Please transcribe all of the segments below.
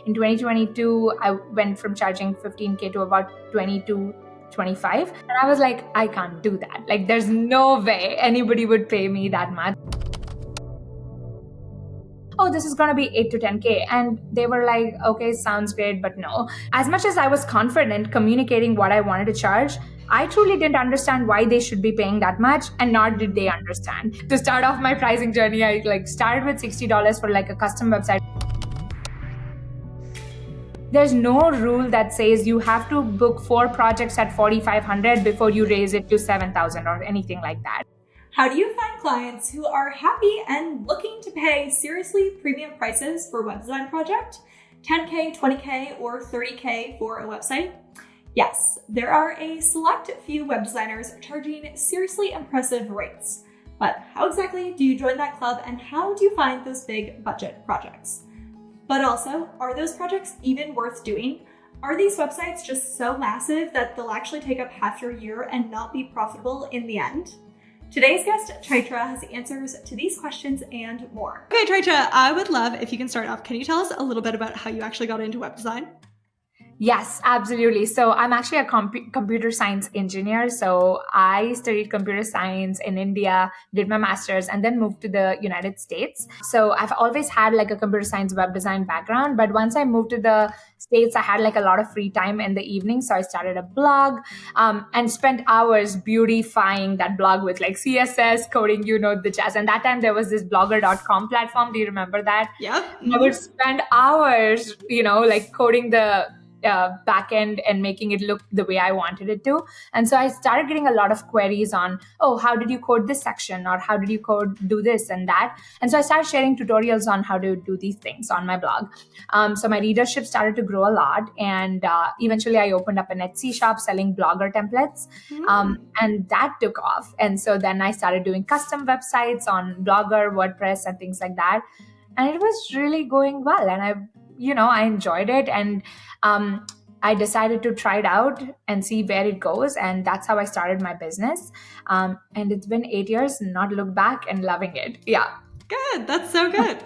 In 2022, I went from charging 15K to about 22, 25. And I was like, I can't do that. Like, there's no way anybody would pay me that much. Oh, this is going to be 8 to 10K. And they were like, okay, sounds great, but no. As much as I was confident communicating what I wanted to charge, I truly didn't understand why they should be paying that much, and nor did they understand. To start off my pricing journey, I started with $60 for a custom website. There's no rule that says you have to book 4 projects at $4,500 before you raise it to $7,000 or anything like that. How do you find clients who are happy and looking to pay seriously premium prices for a web design project? 10K, 20K, or 30K for a website? Yes, there are a select few web designers charging seriously impressive rates. But how exactly do you join that club, and how do you find those big budget projects? But also, are those projects even worth doing? Are these websites just so massive that they'll actually take up half your year and not be profitable in the end? Today's guest, Traitra, has answers to these questions and more. Okay, Traitra, I would love if you can start off. Can you tell us a little bit about how you actually got into web design? Yes, absolutely. So I'm actually a computer science engineer. So I studied computer science in India, did my master's, and then moved to the United States. So I've always had a computer science web design background. But once I moved to the States, I had a lot of free time in the evening. So I started a blog and spent hours beautifying that blog with CSS, coding, the jazz. And that time there was this blogger.com platform. Do you remember that? Yeah. Mm-hmm. I would spend hours, coding the back end and making it look the way I wanted it to. And so I started getting a lot of queries on, oh, how did you code this section? Or how did you do this and that? And so I started sharing tutorials on how to do these things on my blog. So my readership started to grow a lot. And eventually I opened up an Etsy shop selling blogger templates. And that took off. And so then I started doing custom websites on Blogger, WordPress, and things like that. And it was really going well. And I enjoyed it, and I decided to try it out and see where it goes, and that's how I started my business. And it's been 8 years, not looked back, and loving it. Yeah. Good. That's so good.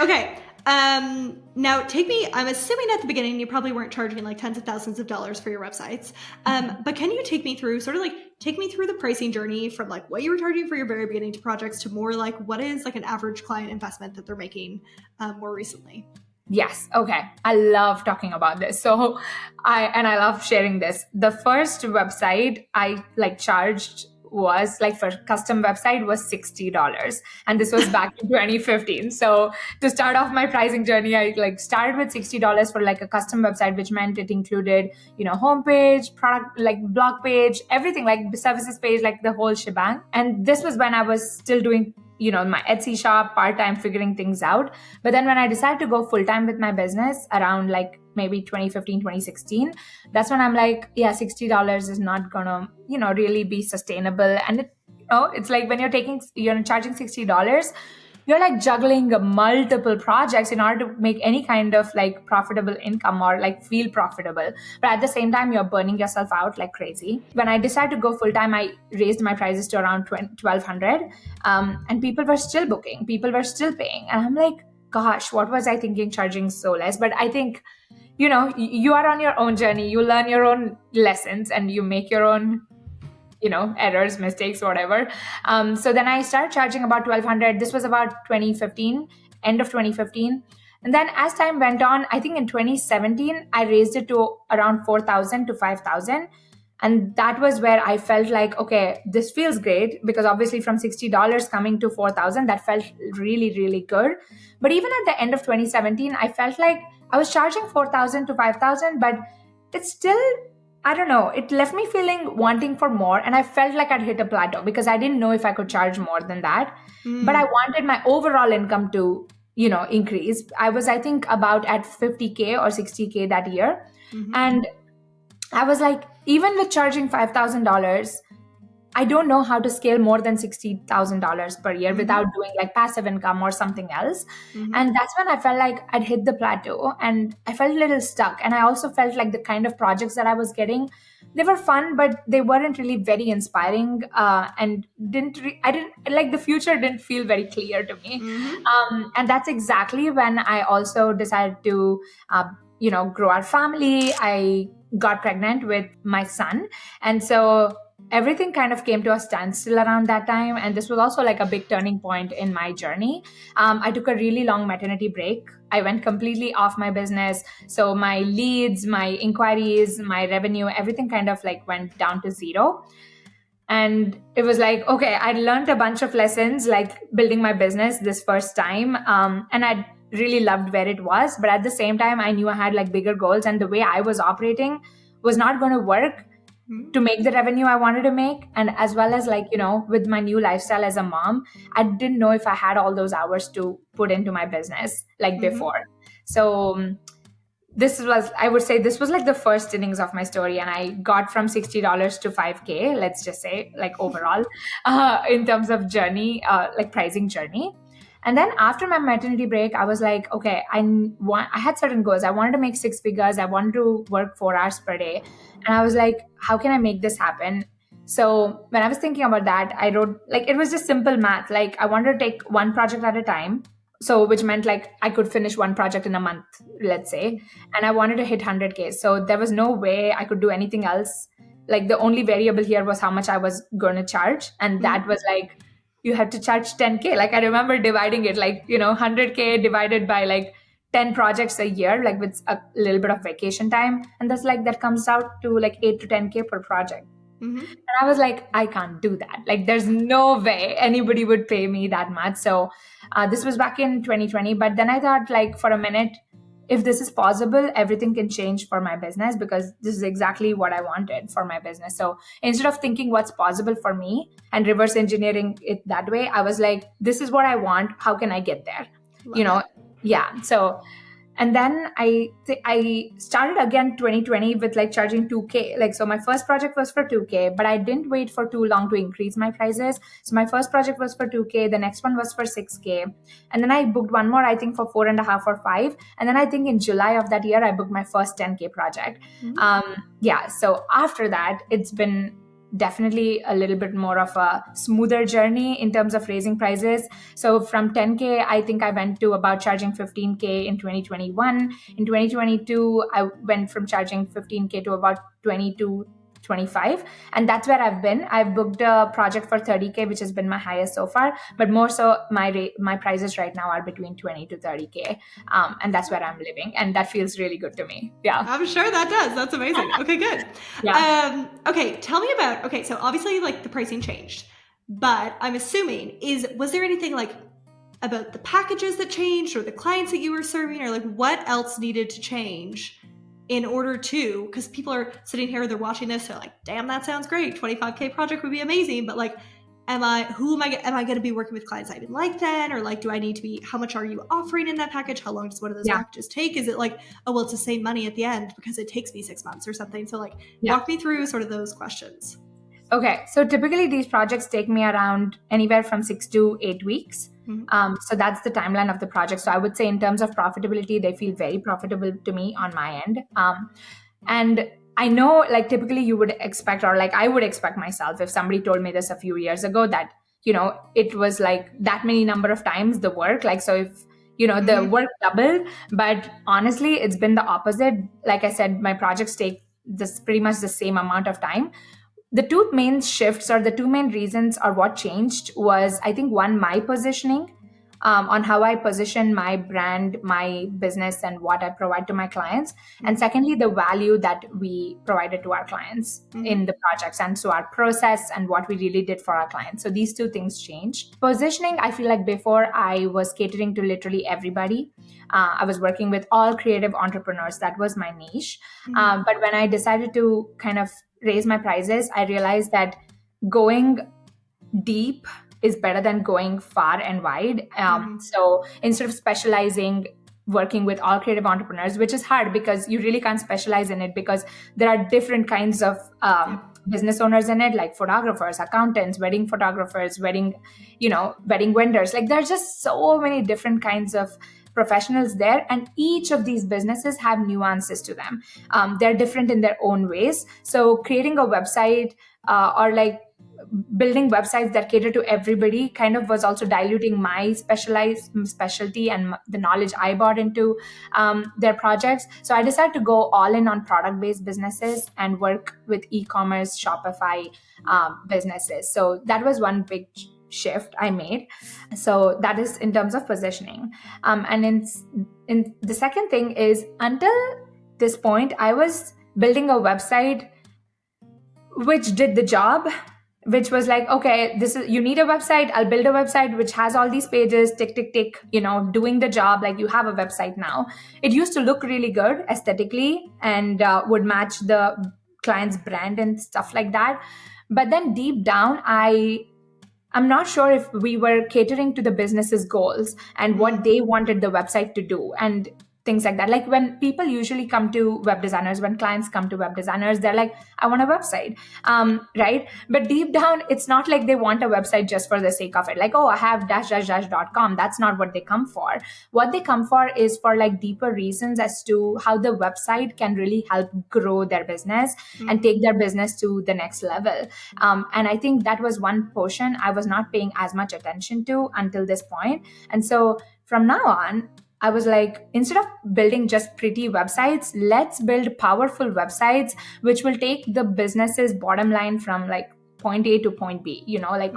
Okay. Now I'm assuming at the beginning you probably weren't charging tens of thousands of dollars for your websites. But can you take me through the pricing journey from what you were charging for your very beginning to projects to more what is an average client investment that they're making more recently? Yes. Okay. I love talking about this. So I love sharing this. The first website I charged was for custom website was $60. And this was back in 2015. So to start off my pricing journey, I started with $60 for a custom website, which meant it included, homepage, product, blog page, everything, services page, the whole shebang. And this was when I was still doing my Etsy shop, part-time, figuring things out. But then when I decided to go full-time with my business around maybe 2015, 2016, that's when I'm yeah, $60 is not gonna, really be sustainable. And it's when you're charging $60, you're juggling multiple projects in order to make any kind of profitable income or feel profitable. But at the same time, you're burning yourself out like crazy. When I decided to go full time, I raised my prices to around $1,200, and people were still booking, people were still paying. And I'm like, gosh, what was I thinking charging so less? But I think, you are on your own journey, you learn your own lessons, and you make your own errors, mistakes, whatever. So then I started charging about $1,200. This was about 2015, end of 2015. And then as time went on, I think in 2017, I raised it to around $4,000 to $5,000. And that was where I felt okay, this feels great, because obviously from $60 coming to $4,000, that felt really, really good. But even at the end of 2017, I felt I was charging $4,000 to $5,000, but it's still, I don't know, it left me feeling wanting for more. And I felt I'd hit a plateau because I didn't know if I could charge more than that. But I wanted my overall income to, increase. I was, I think, about at 50K or 60K that year. And I was even with charging $5,000, I don't know how to scale more than $60,000 per year without doing passive income or something else. And that's when I felt I'd hit the plateau, and I felt a little stuck. And I also felt the kind of projects that I was getting they were fun, but they weren't really very inspiring, and I didn't like the future didn't feel very clear to me. And that's exactly when I also decided to, grow our family. I got pregnant with my son, and so everything kind of came to a standstill around that time. And this was also like a big turning point in my journey. I took a really long maternity break. I went completely off my business. So my leads, my inquiries, my revenue, everything kind of like went down to zero. And it was like, okay, I learned a bunch of lessons like building my business this first time. And I really loved where it was. But at the same time, I knew I had like bigger goals, and the way I was operating was not going to work to make the revenue I wanted to make. And as well as like, with my new lifestyle as a mom, I didn't know if I had all those hours to put into my business like before. So I would say this was like the first innings of my story. And I got from $60 to 5K, let's just say, like overall, in terms of journey, like pricing journey. And then after my maternity break, I was like, okay, I had certain goals. I wanted to make 6 figures. I wanted to work 4 hours per day. And I was like, how can I make this happen? So when I was thinking about that, I wrote, like, it was just simple math. Like, I wanted to take one project at a time. So which meant like I could finish one project in a month, let's say. And I wanted to hit 100K. So there was no way I could do anything else. Like the only variable here was how much I was going to charge. And that was like, you had to charge 10K. Like I remember dividing it like, 100K divided by like 10 projects a year, like with a little bit of vacation time. And that's like, that comes out to like 8 to 10K per project. And I was like, I can't do that. Like, there's no way anybody would pay me that much. So this was back in 2020. But then I thought, like, for a minute, if this is possible, everything can change for my business, because this is exactly what I wanted for my business. So instead of thinking what's possible for me and reverse engineering it that way, I was like, this is what I want. How can I get there? Yeah. So, and then I started again 2020 with like charging 2K. Like, so my first project was for 2K, but I didn't wait for too long to increase my prices. So my first project was for 2K. The next one was for 6K. And then I booked one more, I think for 4.5 or 5. And then I think in July of that year, I booked my first 10K project. So after that, it's been definitely a little bit more of a smoother journey in terms of raising prices. So from 10K, I think I went to about charging 15K in 2021. In 2022, I went from charging 15K to about 22, 25. And that's where I've been. I've booked a project for 30K, which has been my highest so far. But more so, my prices right now are between 20 to 30K. And that's where I'm living. And that feels really good to me. Yeah. I'm sure that does. That's amazing. Okay, good. Okay, tell me about, so obviously like the pricing changed, but I'm assuming was there anything like about the packages that changed or the clients that you were serving, or like what else needed to change in order to, because people are sitting here, they're watching this, they're like, damn, that sounds great. 25K project would be amazing. But like, am I going to be working with clients I even like then? Or like, do I need to be, how much are you offering in that package? How long does one of those packages take? Is it like, oh, well, it's the same money at the end because it takes me 6 months or something? So like, walk me through sort of those questions. Okay. So typically these projects take me around anywhere from 6 to 8 weeks. So that's the timeline of the project. So I would say in terms of profitability, they feel very profitable to me on my end. And I know like typically you would expect, or like I would expect myself, if somebody told me this a few years ago, that, it was like that many number of times the work. Like, so if, the work doubled, but honestly, it's been the opposite. Like I said, my projects take this pretty much the same amount of time. The two main shifts, or the two main reasons, or what changed was, I think, one, my positioning on how I position my brand, my business, and what I provide to my clients. And secondly, the value that we provided to our clients in the projects, and so our process and what we really did for our clients. So these two things changed. Positioning, I feel like before I was catering to literally everybody. I was working with all creative entrepreneurs. That was my niche. But when I decided to kind of raise my prices, I realized that going deep is better than going far and wide. So instead of specializing, working with all creative entrepreneurs, which is hard because you really can't specialize in it, because there are different kinds of business owners in it, like photographers, accountants, wedding photographers, wedding vendors. Like there's just so many different kinds of professionals there, and each of these businesses have nuances to them. They're different in their own ways. So creating a website or like building websites that cater to everybody kind of was also diluting my specialty and the knowledge I brought into their projects. So I decided to go all in on product-based businesses and work with e-commerce, Shopify businesses. So that was one big shift I made. So that is in terms of positioning. And in the second thing is, until this point, I was building a website which did the job, which was like, okay, this is, you need a website, I'll build a website which has all these pages, tick, tick, tick, doing the job. Like, you have a website now. It used to look really good aesthetically and would match the client's brand and stuff like that. But then deep down, I'm not sure if we were catering to the business's goals and what they wanted the website to do and things like that. Like, when people usually come to web designers, when clients come to web designers, they're like, I want a website, right? But deep down, it's not like they want a website just for the sake of it. Like, oh, I have --.com. That's not what they come for. What they come for is for like deeper reasons as to how the website can really help grow their business and take their business to the next level. And I think that was one portion I was not paying as much attention to until this point. And so from now on, I was like, instead of building just pretty websites, let's build powerful websites which will take the business's bottom line from like point A to point B,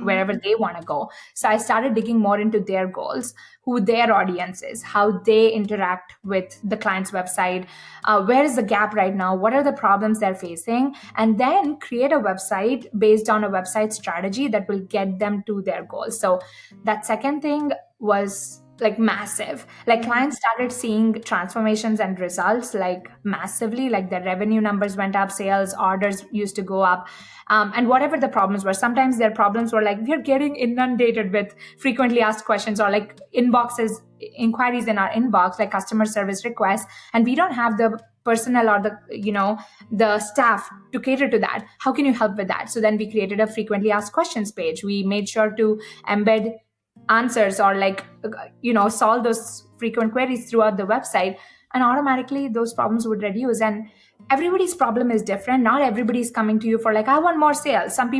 wherever they want to go. So I started digging more into their goals, who their audience is, how they interact with the client's website, where is the gap right now, what are the problems they're facing, and then create a website based on a website strategy that will get them to their goals. So that second thing was like massive. Like, clients started seeing transformations and results like massively. Like, their revenue numbers went up, sales orders used to go up, and whatever the problems were. Sometimes their problems were like, we're getting inundated with frequently asked questions, or like inquiries in our inbox, like customer service requests, and we don't have the personnel or the staff to cater to that. How can you help with that? So then we created a frequently asked questions page. We made sure to embed answers or solve those frequent queries throughout the website, and automatically those problems would reduce. And everybody's problem is different. Not everybody's coming to you for like, I want more sales. Some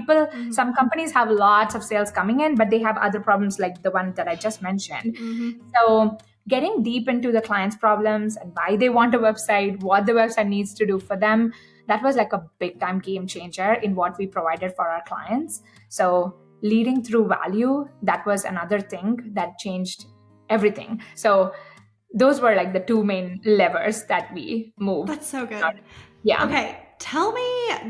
companies have lots of sales coming in, but they have other problems like the one that I just mentioned. So getting deep into the client's problems and why they want a website, what the website needs to do for them, that was like a big time game changer in what we provided for our clients. So leading through value, that was another thing that changed everything. So those were like the two main levers that we moved. That's so good. Yeah. Okay. Tell me,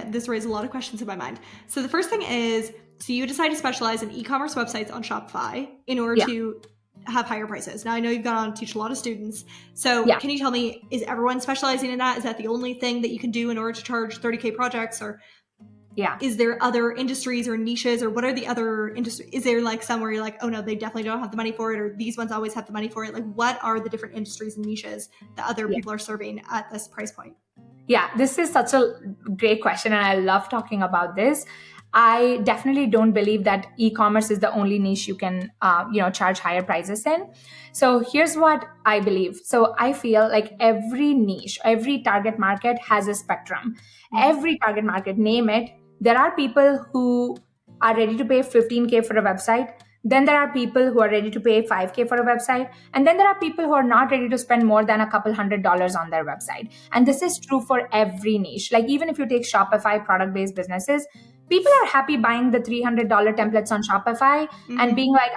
this raised a lot of questions in my mind. So the first thing is, so you decide to specialize in e-commerce websites on Shopify in order to have higher prices. Now, I know you've gone on to teach a lot of students. So can you tell me, is everyone specializing in that? Is that the only thing that you can do in order to charge 30K projects? Or is there other industries or niches, or what are the other industries? Is there like some where you're like, oh no, they definitely don't have the money for it, or these ones always have the money for it? Like, what are the different industries and niches that other people are serving at this price point? Yeah, this is such a great question, and I love talking about this. I definitely don't believe that e-commerce is the only niche you can, charge higher prices in. So here's what I believe. So I feel like every niche, every target market has a spectrum. Every target market, name it. There are people who are ready to pay 15K for a website. Then there are people who are ready to pay 5K for a website. And then there are people who are not ready to spend more than a couple $100s on their website. And this is true for every niche. Like, even if you take Shopify product-based businesses, people are happy buying the $300 templates on Shopify and being like,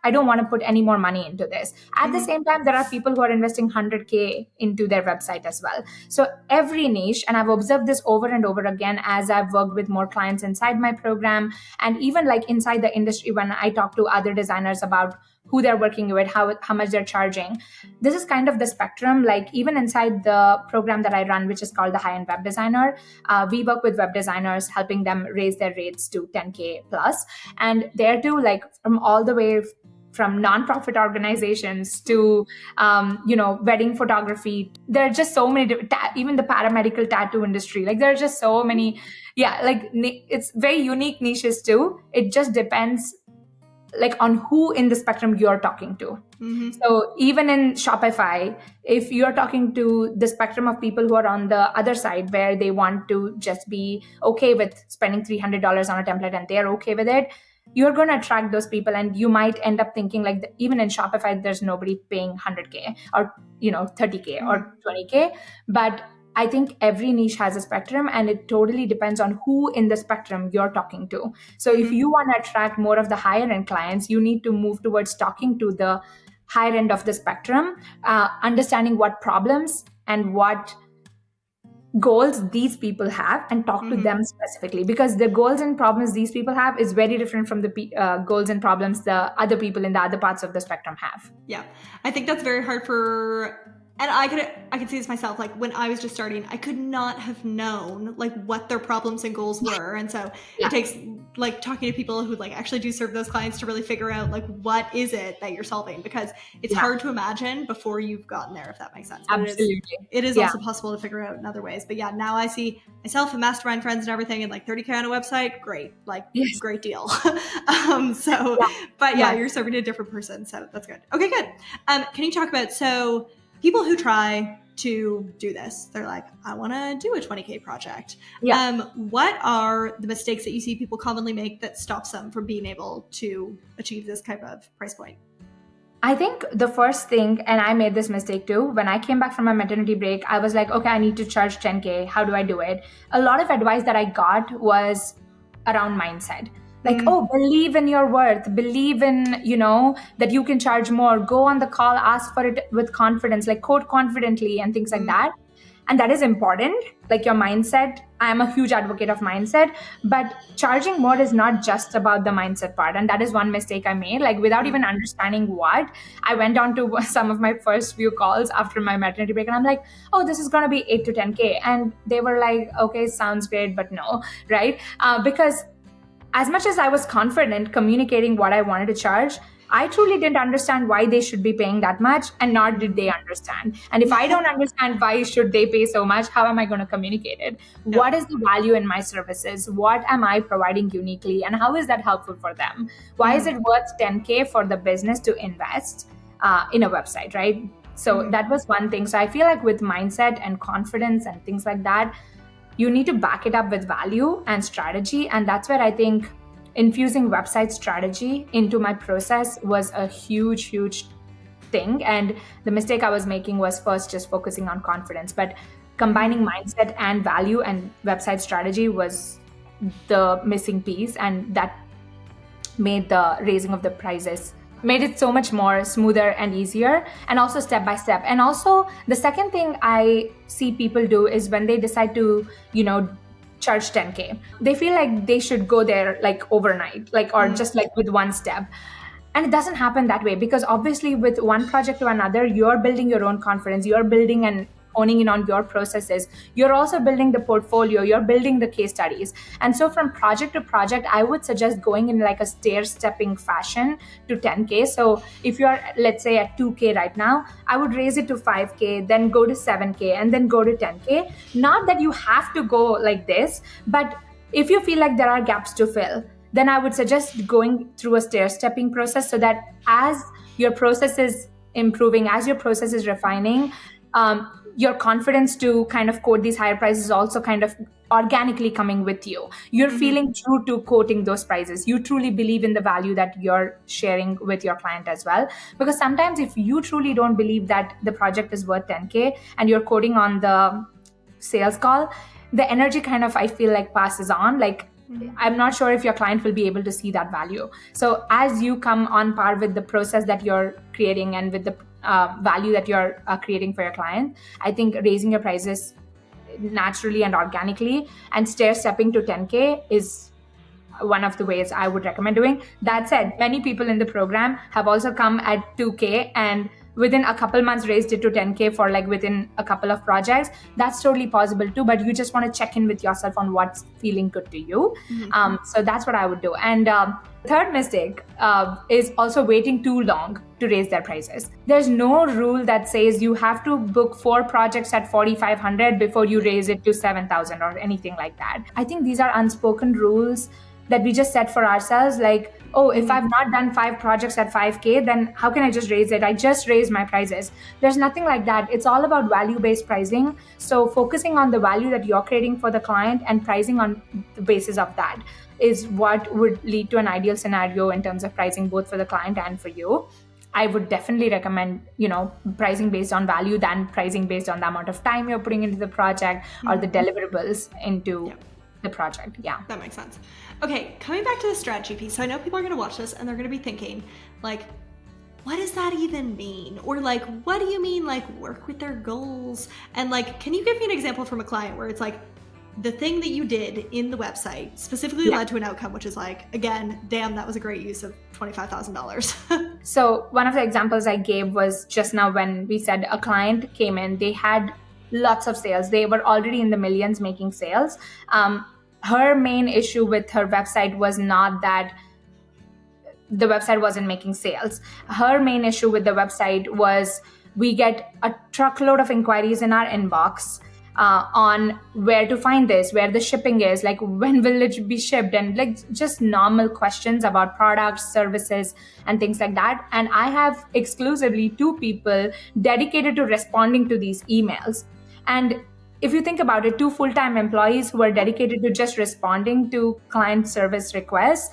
I don't want to put any more money into this. At the same time, there are people who are investing 100K into their website as well. So every niche, and I've observed this over and over again as I've worked with more clients inside my program, and even like inside the industry when I talk to other designers about who they're working with, how much they're charging. This is kind of the spectrum. Like, even inside the program that I run, which is called the High-End Web Designer, we work with web designers, helping them raise their rates to 10K plus. And there too, like, from all the way from nonprofit organizations to, wedding photography. There are just so many, even the paramedical tattoo industry. Like, there are just so many, it's very unique niches too. It just depends like on who in the spectrum you're talking to. So even in Shopify, if you're talking to the spectrum of people who are on the other side where they want to just be okay with spending $300 on a template and they're okay with it, you're going to attract those people. And you might end up thinking like even in Shopify, there's nobody paying 100K or 30K or 20K. But I think every niche has a spectrum, and it totally depends on who in the spectrum you're talking to. So if you want to attract more of the higher end clients, you need to move towards talking to the higher end of the spectrum, understanding what problems and what goals these people have, and talk to them specifically, because the goals and problems these people have is very different from the goals and problems the other people in the other parts of the spectrum have. Yeah, I think that's very hard for, and I could see this myself. Like when I was just starting, I could not have known like what their problems and goals were, and so it takes like talking to people who like actually do serve those clients to really figure out like what is it that you're solving, because it's hard to imagine before you've gotten there, if that makes sense. But absolutely, it is also possible to figure out in other ways. But yeah, now I see myself and mastermind friends and everything, and like 30K on a website, great, like great deal. But you're serving a different person, so that's good. Okay, good. Can you talk about, so people who try to do this, they're like, I want to do a 20K project. What are the mistakes that you see people commonly make that stops them from being able to achieve this type of price point? I think the first thing, and I made this mistake too, when I came back from my maternity break, I was like, okay, I need to charge 10K. How do I do it? A lot of advice that I got was around mindset. Like, oh, believe in your worth, believe in, that you can charge more, go on the call, ask for it with confidence, like quote confidently and things like that. And that is important, like your mindset. I am a huge advocate of mindset, but charging more is not just about the mindset part. And that is one mistake I made, like without even understanding what. I went on to some of my first few calls after my maternity break, and I'm like, oh, this is going to be 8 to 10K. And they were like, okay, sounds great, but no, right? Because as much as I was confident communicating what I wanted to charge, I truly didn't understand why they should be paying that much, and nor did they understand. And if I don't understand why should they pay so much, how am I going to communicate it? Yeah. What is the value in my services? What am I providing uniquely? And how is that helpful for them? Why is it worth 10K for the business to invest in a website, right? So that was one thing. So I feel like with mindset and confidence and things like that, you need to back it up with value and strategy. And that's where I think infusing website strategy into my process was a huge, huge thing. And the mistake I was making was first just focusing on confidence, but combining mindset and value and website strategy was the missing piece. And that made the raising of the prices, made it so much more smoother and easier, and also step by step. And also the second thing I see people do is when they decide to, charge 10K, they feel like they should go there like overnight, like, or just like with one step. And it doesn't happen that way, because obviously with one project to another, you're building your own confidence, you're building and owning in on your processes. You're also building the portfolio, you're building the case studies. And so from project to project, I would suggest going in like a stair-stepping fashion to 10K. So if you're, let's say at 2K right now, I would raise it to 5K, then go to 7K, and then go to 10K. Not that you have to go like this, but if you feel like there are gaps to fill, then I would suggest going through a stair-stepping process, so that as your process is improving, as your process is refining, your confidence to kind of quote these higher prices is also kind of organically coming with you. You're feeling true to quoting those prices. You truly believe in the value that you're sharing with your client as well. Because sometimes if you truly don't believe that the project is worth 10K and you're quoting on the sales call, the energy kind of, I feel like, passes on. Like, I'm not sure if your client will be able to see that value. So as you come on par with the process that you're creating and with the value that you're creating for your client, I think raising your prices naturally and organically and stair-stepping to 10K is one of the ways I would recommend doing. That said, many people in the program have also come at 2K and within a couple months raised it to 10K for like within a couple of projects. That's totally possible too, but you just want to check in with yourself on what's feeling good to you. So that's what I would do. And third mistake is also waiting too long to raise their prices. There's no rule that says you have to book 4 projects at 4,500 before you raise it to 7,000 or anything like that. I think these are unspoken rules that we just set for ourselves, like, oh, if I've not done 5 projects at 5K, then how can I just raise it? I just raised my prices. There's nothing like that. It's all about value-based pricing. So focusing on the value that you're creating for the client and pricing on the basis of that is what would lead to an ideal scenario in terms of pricing, both for the client and for you. I would definitely recommend, pricing based on value than pricing based on the amount of time you're putting into the project or the deliverables into the project. Yeah. That makes sense. Okay, coming back to the strategy piece. So I know people are going to watch this and they're going to be thinking, like, what does that even mean? Or like, what do you mean, like, work with their goals? And like, can you give me an example from a client where it's like, the thing that you did in the website specifically led to an outcome, which is like, again, damn, that was a great use of $25,000. So one of the examples I gave was just now when we said a client came in, they had lots of sales. They were already in the millions making sales. Her main issue with her website was not that the website wasn't making sales. Her main issue with the website was we get a truckload of inquiries in our inbox on where to find this, where the shipping is, like when will it be shipped, and like just normal questions about products, services, and things like that. And I have exclusively 2 people dedicated to responding to these emails. And if you think about it, 2 full-time employees who are dedicated to just responding to client service requests,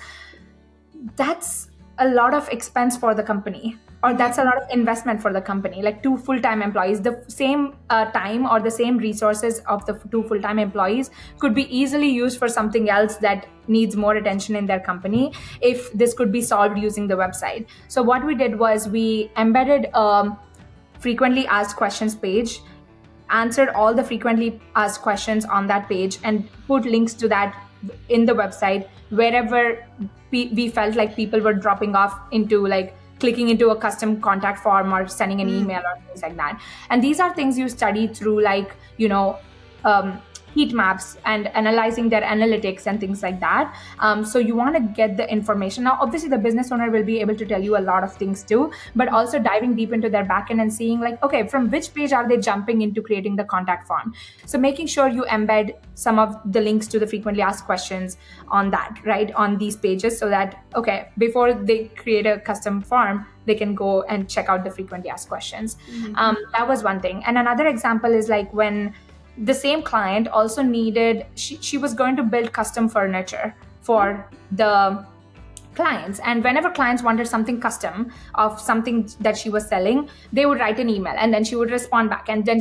that's a lot of expense for the company, or that's a lot of investment for the company. Like 2 full-time employees, the same time or the same resources of the 2 full-time employees could be easily used for something else that needs more attention in their company if this could be solved using the website. So what we did was we embedded a frequently asked questions page, answered all the frequently asked questions on that page, and put links to that in the website wherever we felt like people were dropping off into, like, clicking into a custom contact form or sending an email or things like that. And these are things you study through, like, heat maps and analyzing their analytics and things like that. So you want to get the information. Now, obviously, the business owner will be able to tell you a lot of things too, but also diving deep into their backend and seeing, like, okay, from which page are they jumping into creating the contact form? So making sure you embed some of the links to the frequently asked questions on that, right, on these pages, so that, okay, before they create a custom form, they can go and check out the frequently asked questions. That was one thing. And another example is like when the same client also needed, she was going to build custom furniture for the clients. And whenever clients wanted something custom of something that she was selling, they would write an email and then she would respond back. And then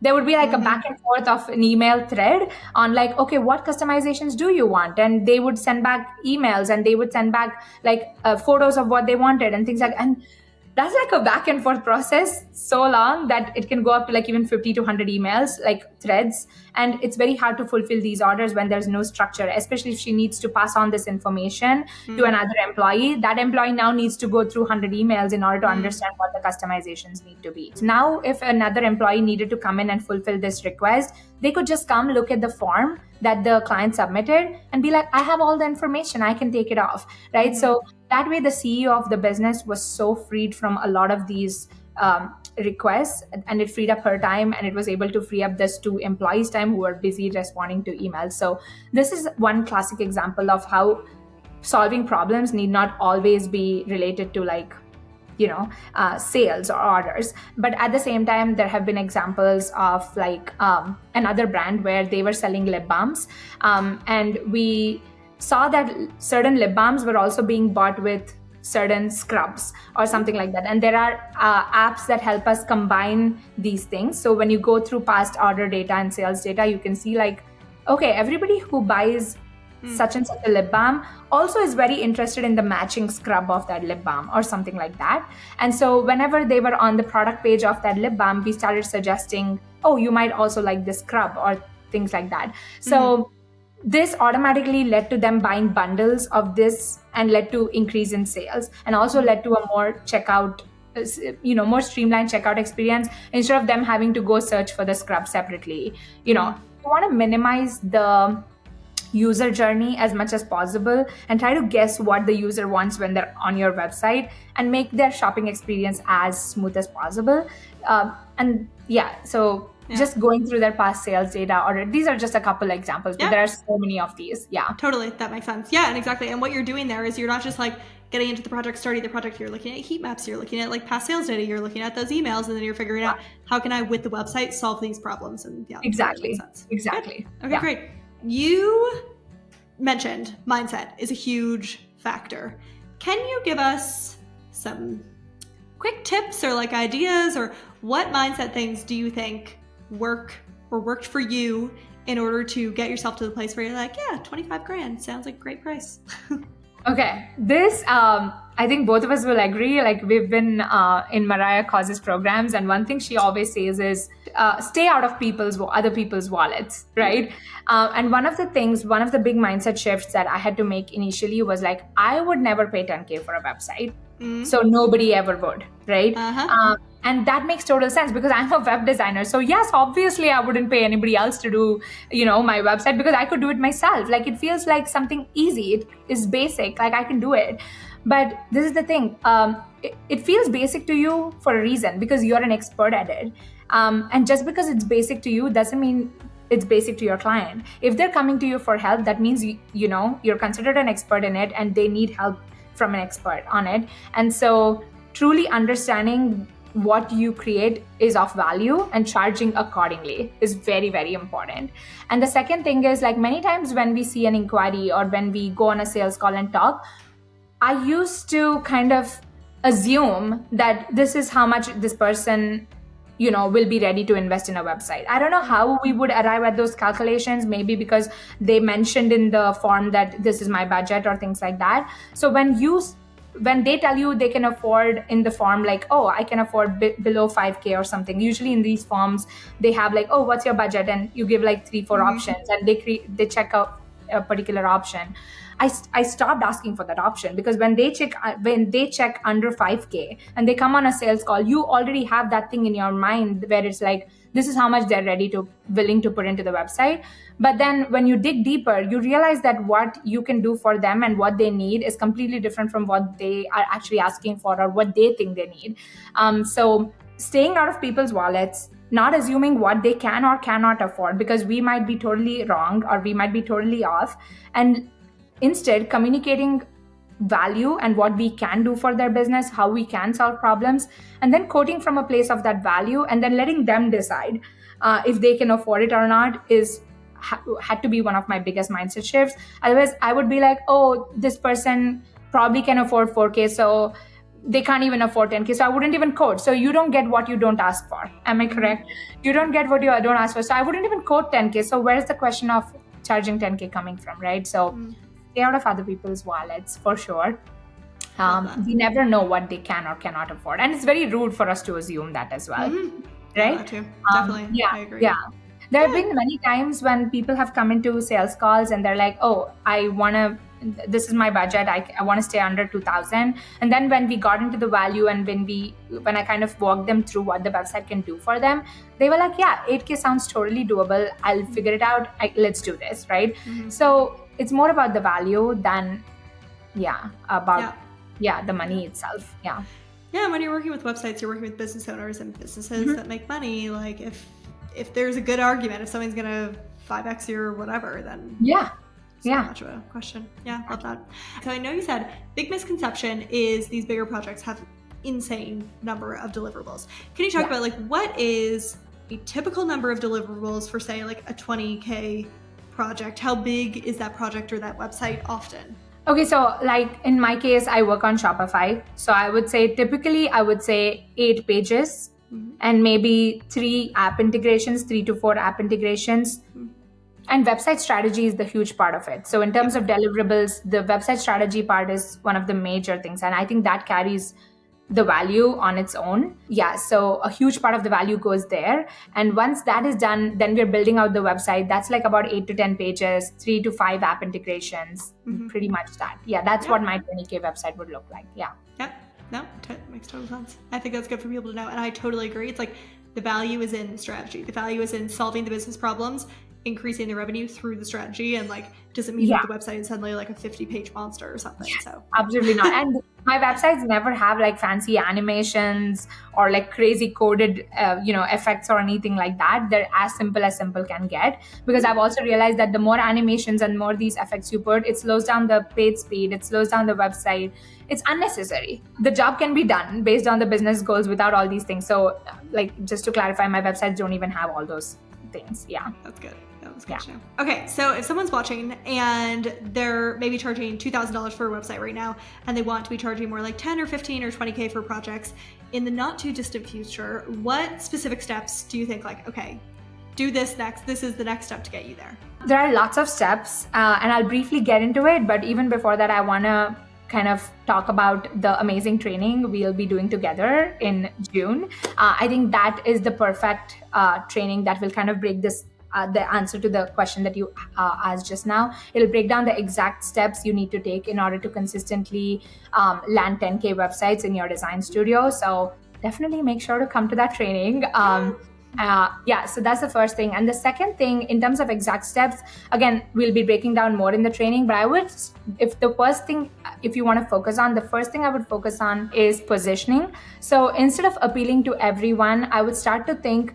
there would be like a back and forth of an email thread on, like, okay, what customizations do you want? And they would send back emails and they would send back like photos of what they wanted and things like that. And that's like a back and forth process so long that it can go up to like even 50 to 100 emails, like threads. And it's very hard to fulfill these orders when there's no structure, especially if she needs to pass on this information to another employee. That employee now needs to go through 100 emails in order to understand what the customizations need to be. So now, if another employee needed to come in and fulfill this request, they could just come look at the form that the client submitted and be like, I have all the information, I can take it off, right? So that way the CEO of the business was so freed from a lot of these requests, and it freed up her time, and it was able to free up this 2 employees' time who were busy responding to emails. So this is one classic example of how solving problems need not always be related to, like, sales or orders. But at the same time, there have been examples of like another brand where they were selling lip balms, and we saw that certain lip balms were also being bought with certain scrubs or something like that. And there are apps that help us combine these things. So when you go through past order data and sales data, you can see, like, okay, everybody who buys such and such a lip balm also is very interested in the matching scrub of that lip balm or something like that. And so whenever they were on the product page of that lip balm, we started suggesting, oh, you might also like this scrub or things like that. So this automatically led to them buying bundles of this and led to increase in sales, and also led to a more more streamlined checkout experience instead of them having to go search for the scrub separately. You want to minimize the user journey as much as possible and try to guess what the user wants when they're on your website and make their shopping experience as smooth as possible. So just going through their past sales data, or these are just a couple examples, but there are so many of these. Yeah. Totally. That makes sense. Yeah, and exactly. And what you're doing there is you're not just like getting into the project, starting the project, you're looking at heat maps, you're looking at like past sales data, you're looking at those emails, and then you're figuring out how can I, with the website, solve these problems. And yeah, exactly. That makes sense. Exactly. Good. Okay, great. You mentioned mindset is a huge factor. Can you give us some quick tips or like ideas, or what mindset things do you think work or worked for you in order to get yourself to the place where you're like, yeah, 25 grand sounds like a great price? Okay, this, I think both of us will agree, like we've been in Mariah Cause's programs, and one thing she always says is stay out of other people's wallets, right? And one of the big mindset shifts that I had to make initially was like, I would never pay 10K for a website. So nobody ever would, right? And that makes total sense because I'm a web designer. So yes, obviously I wouldn't pay anybody else to do, my website, because I could do it myself. Like it feels like something easy. It is basic, like I can do it. But this is the thing. It feels basic to you for a reason, because you're an expert at it. And just because it's basic to you doesn't mean it's basic to your client. If they're coming to you for help, that means you're considered an expert in it and they need help from an expert on it. And so truly understanding what you create is of value and charging accordingly is very, very important. And the second thing is, like, many times when we see an inquiry or when we go on a sales call and talk, I used to kind of assume that this is how much this person will be ready to invest in a website. I don't know how we would arrive at those calculations, maybe because they mentioned in the form that this is my budget or things like that. So when they tell you they can afford in the form, like, oh, I can afford below 5K or something. Usually in these forms, they have like, oh, what's your budget? And you give like 3-4 options, and they check out a particular option. I stopped asking for that option, because when they check under 5K and they come on a sales call, you already have that thing in your mind where it's like, this is how much they're willing to put into the website. But then when you dig deeper, you realize that what you can do for them and what they need is completely different from what they are actually asking for or what they think they need. So staying out of people's wallets, not assuming what they can or cannot afford, because we might be totally wrong or we might be totally off, and instead communicating value and what we can do for their business, how we can solve problems, and then quoting from a place of that value, and then letting them decide if they can afford it or not had to be one of my biggest mindset shifts. Otherwise, I would be like, oh, this person probably can afford 4K, so they can't even afford 10K, so I wouldn't even quote. So you don't get what you don't ask for. Am I correct? You don't get what you don't ask for. So I wouldn't even quote 10K. So where's the question of charging 10K coming from, right? So stay out of other people's wallets for sure. We never know what they can or cannot afford. And it's very rude for us to assume that as well, right? Too. Definitely. I agree. Yeah. There have been many times when people have come into sales calls and they're like, oh, this is my budget. I want to stay under 2,000. And then when we got into the value and when I kind of walked them through what the website can do for them, they were like, yeah, 8K sounds totally doable. I'll figure it out. Let's do this, right? So it's more about the value than, the money itself. Yeah. Yeah. When you're working with websites, you're working with business owners and businesses that make money. Like if there's a good argument, if someone's going to 5X you or whatever, then it's not much of a question. Yeah, love that. So I know you said big misconception is these bigger projects have insane number of deliverables. Can you talk about like what is a typical number of deliverables for, say, like a 20K project? How big is that project or that website often? Okay, so like in my case, I work on Shopify. So I would say typically 8 pages and maybe 3 to 4 app integrations. And website strategy is the huge part of it. So in terms of deliverables, the website strategy part is one of the major things. And I think that carries the value on its own. Yeah, so a huge part of the value goes there. And once that is done, then we're building out the website. That's like about 8 to 10 pages, 3 to 5 app integrations, pretty much that. Yeah, that's what my 20K website would look like. Yeah. Yep. No, makes total sense. I think that's good for people to know. And I totally agree. It's like the value is in strategy. The value is in solving the business problems, increasing the revenue through the strategy, and like doesn't mean that the website is suddenly like a 50-page monster or something. So absolutely not. And My websites never have like fancy animations or like crazy coded effects or anything like that. They're as simple can get, because I've also realized that the more animations and more these effects you put, it slows down the page speed, it slows down the website. It's unnecessary. The job can be done based on the business goals without all these things. So like, just to clarify, my websites don't even have all those things. Yeah, that's good. That was good. Yeah. Okay, so if someone's watching and they're maybe charging $2,000 for a website right now, and they want to be charging more like 10 or 15 or 20K for projects in the not too distant future, what specific steps do you think, like, okay, do this next, this is the next step to get you there? There are lots of steps, and I'll briefly get into it. But even before that, I want to kind of talk about the amazing training we'll be doing together in June. I think that is the perfect training that will kind of break this the answer to the question that you asked just now. It'll break down the exact steps you need to take in order to consistently land 10K websites in your design studio. So definitely make sure to come to that training. So that's the first thing. And the second thing, in terms of exact steps, again, we'll be breaking down more in the training, but if you want to focus on, the first thing I would focus on is positioning. So instead of appealing to everyone, I would start to think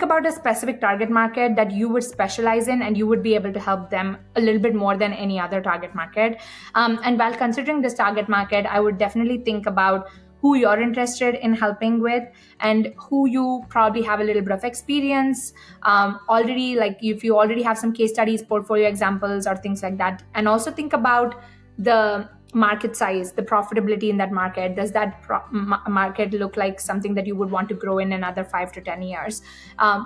about a specific target market that you would specialize in, and you would be able to help them a little bit more than any other target market. And while considering this target market, I would definitely think about who you're interested in helping with, and who you probably have a little bit of experience already, like if you already have some case studies, portfolio examples, or things like that. And also think about the market size, the profitability in that market. Does that market look like something that you would want to grow in another 5 to 10 years?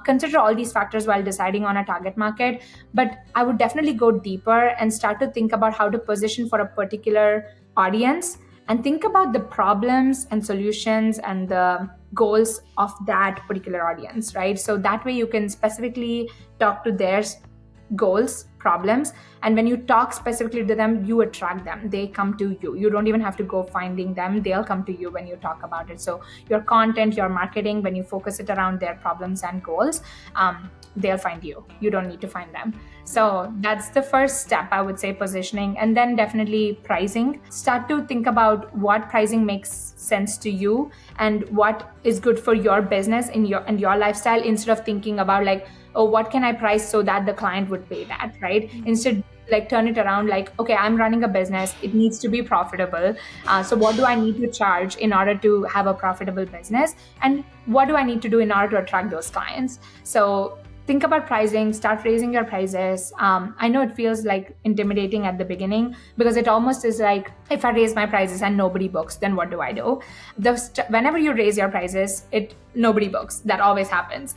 Consider all these factors while deciding on a target market. But I would definitely go deeper and start to think about how to position for a particular audience, and think about the problems and solutions and the goals of that particular audience, right? So that way you can specifically talk to their goals, problems, and when you talk specifically to them, you attract them. They come to you. You don't even have to go finding them. They'll come to you when you talk about it. So your content, your marketing, when you focus it around their problems and goals, they'll find you. You don't need to find them. So that's the first step, I would say, positioning. And then definitely pricing. Start to think about what pricing makes sense to you and what is good for your business and your lifestyle, instead of thinking about like, oh, what can I price so that the client would pay that, right? Instead, like, turn it around, like, okay, I'm running a business, it needs to be profitable. So what do I need to charge in order to have a profitable business? And what do I need to do in order to attract those clients? So think about pricing, start raising your prices. I know it feels like intimidating at the beginning, because it almost is like, if I raise my prices and nobody books, then what do I do? Whenever you raise your prices, nobody books. That always happens.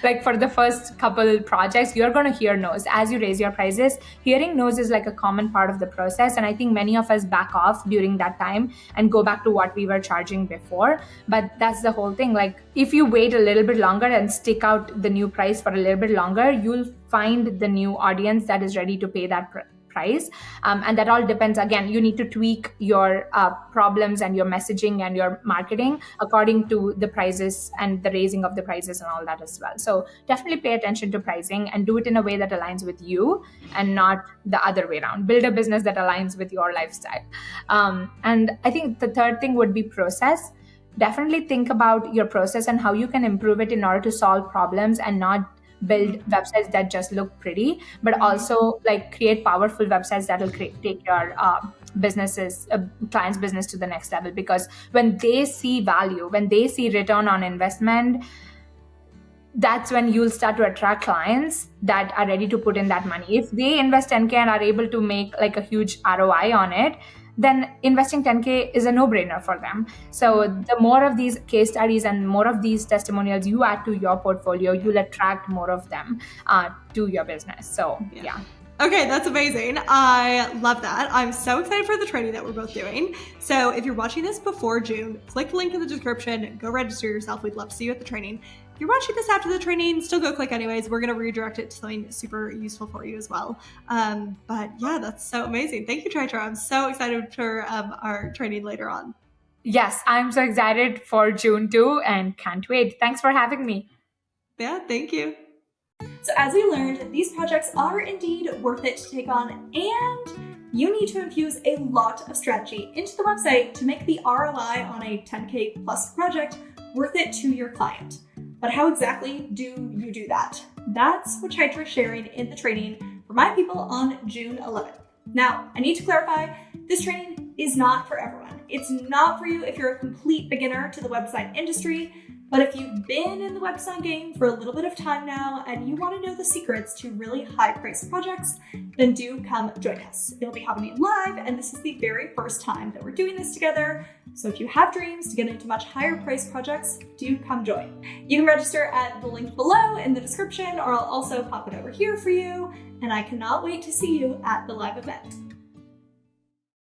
Like for the first couple projects, you're going to hear no's. As you raise your prices, hearing no's is like a common part of the process. And I think many of us back off during that time and go back to what we were charging before. But that's the whole thing. Like, if you wait a little bit longer and stick out the new price for a little bit longer, you'll find the new audience that is ready to pay that price. And that all depends. Again, you need to tweak your problems and your messaging and your marketing according to the prices and the raising of the prices and all that as well. So definitely pay attention to pricing and do it in a way that aligns with you and not the other way around. Build a business that aligns with your lifestyle. And I think the third thing would be process. Definitely think about your process and how you can improve it in order to solve problems, and not build websites that just look pretty, but also like create powerful websites that will take your client's business to the next level. Because when they see value, when they see return on investment, that's when you'll start to attract clients that are ready to put in that money. If they invest 10K and are able to make like a huge ROI on it, then investing 10K is a no-brainer for them. So the more of these case studies and more of these testimonials you add to your portfolio, you'll attract more of them to your business. So yeah. Okay, that's amazing. I love that. I'm so excited for the training that we're both doing. So if you're watching this before June, click the link in the description, go register yourself. We'd love to see you at the training. If you're watching this after the training, still go click anyways. We're going to redirect it to something super useful for you as well. But yeah, that's so amazing. Thank you, Traitra. I'm so excited for our training later on. Yes, I'm so excited for June too, and can't wait. Thanks for having me. Yeah, thank you. So as we learned, these projects are indeed worth it to take on, and you need to infuse a lot of strategy into the website to make the ROI on a 10K plus project worth it to your client. But how exactly do you do that? That's what Traitra is sharing in the training for my people on June 11th. Now, I need to clarify, this training is not for everyone. It's not for you if you're a complete beginner to the website industry, but if you've been in the web design game for a little bit of time now and you want to know the secrets to really high-priced projects, then do come join us. It'll be happening live, and this is the very first time that we're doing this together. So if you have dreams to get into much higher-priced projects, do come join. You can register at the link below in the description, or I'll also pop it over here for you, and I cannot wait to see you at the live event.